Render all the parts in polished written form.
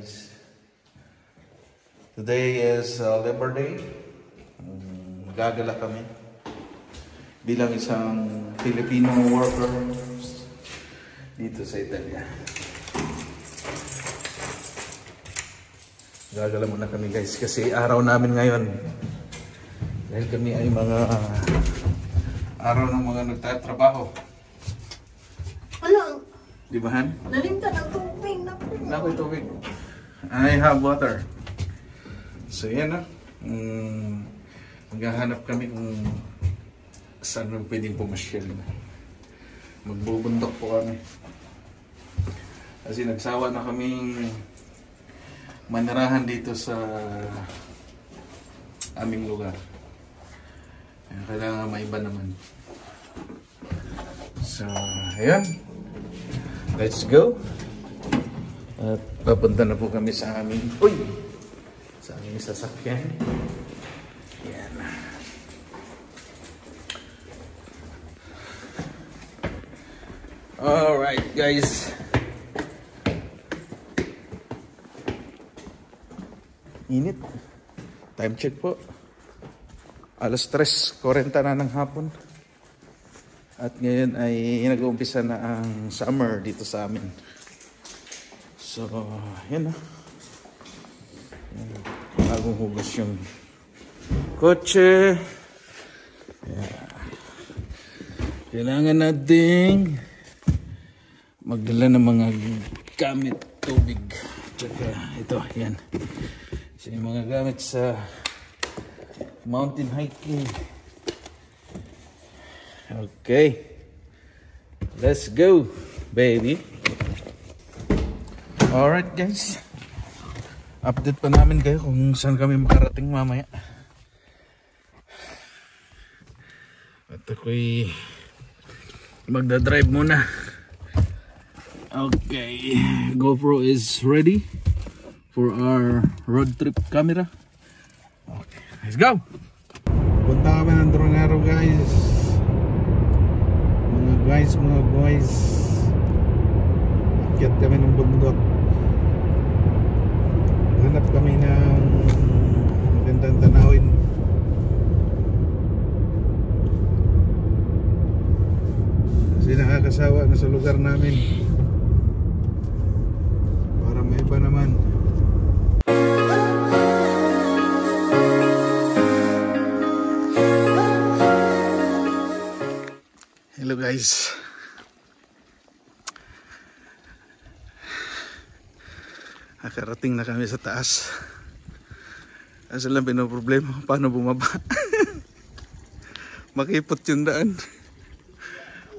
guys. Today is Labor Day. Gagala kami bilang isang Filipino worker dito sa Italia. Gagala muna kami guys kasi araw namin ngayon. Dahil kami ay mga araw ng mga nagtatrabaho. Wala. Di ba, Han? Nalimtan ang tubig. Nako'y tubig. I have water. So, yan na. Maghahanap kami kung saan nang pwedeng pumasyal. Magbubundok po kami. Kasi nagsawa na kaming manirahan dito sa aming lugar. Kailangan maiba naman. So, ayan. Let's go. At papunta na po kami sa aming sa aming sasakyan. Yan. Alright guys. Init. Time check po. Alas 3:40 na ng hapon. At ngayon ay nag-uumpisa na ang summer dito sa amin. So, yan na. Bagong hugas yung kotse. Yeah. Kailangan nating magdala ng mga gamit, tubig. Tsaka ito, yan. So, yung mga gamit sa mountain hiking. Okay, let's go, baby. Alright guys, update pa namin kayo kung saan kami makarating mamaya. At ako'y magdadrive muna. Okay, GoPro is ready for our road trip camera. Okay, let's go. Punta kami ng Dronero guys. Mga guys, akyat kami ng bundok. Hanap kami ng magandang tanawin. Kasi nakakasawa na sa lugar namin. Para may iba naman. Hello guys. Nakarating na kami sa taas. Asa lang pinoproblema, paano bumaba? Makipot yung daan.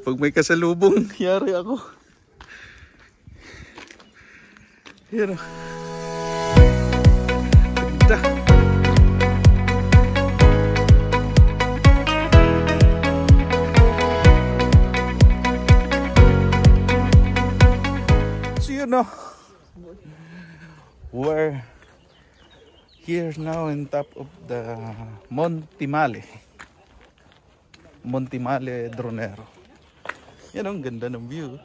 Pag may kasalubong, yari ako. Yan o. Ganda. No, we're here now in top of the Monte Male Dronero. Yan ang ganda ng view.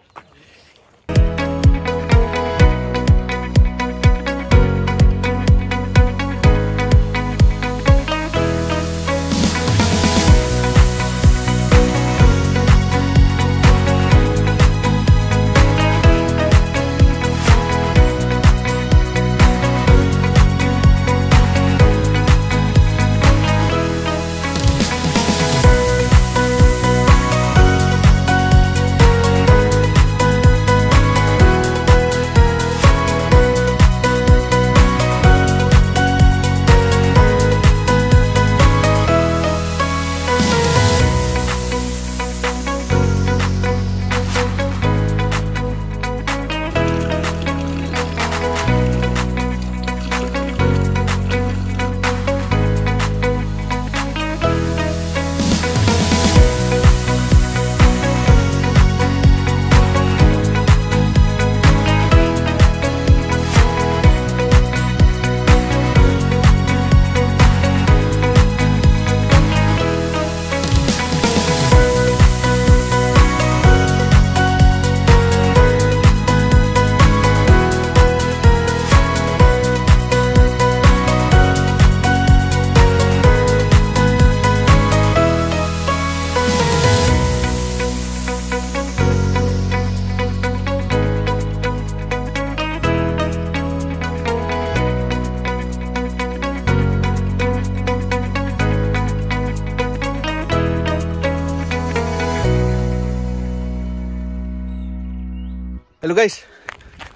Hello guys,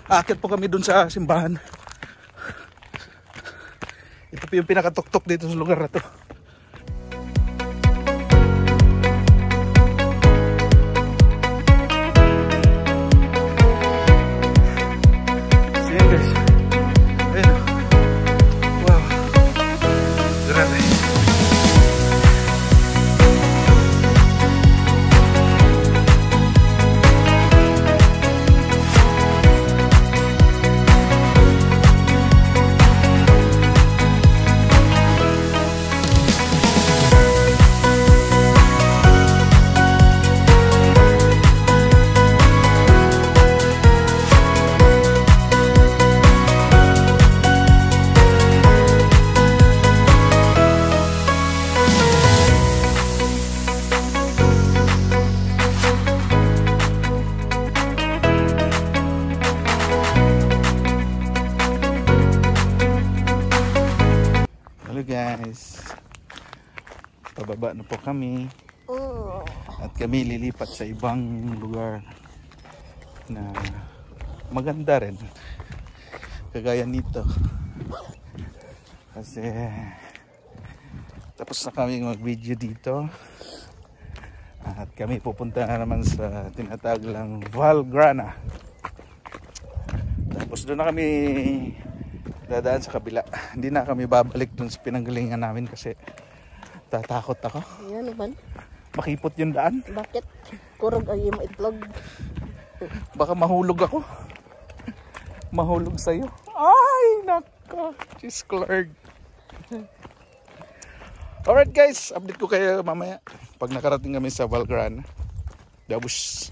aakyat po kami dun sa simbahan. Ito po yung pinakatuktok dito sa lugar na to. So yun guys, ayun. Wow, grabe. Hello guys, pababa na po kami at kami lilipat sa ibang lugar na maganda rin kagaya nito kasi tapos na kami mag video dito at kami pupunta na naman sa tinatawag lang Valgrana. Tapos doon na kami dadaan sa kabila. Hindi na kami babalik dun sa pinanggalingan namin kasi tatakot ako. Yan naman. Makipot yung daan. Bakit? Kurog ay maitlog. Baka mahulog ako. Mahulog sa'yo. Ay, naka. Just Lord. Alright guys, update ko kayo mamaya pag nakarating kami sa Valgrana. Dabus.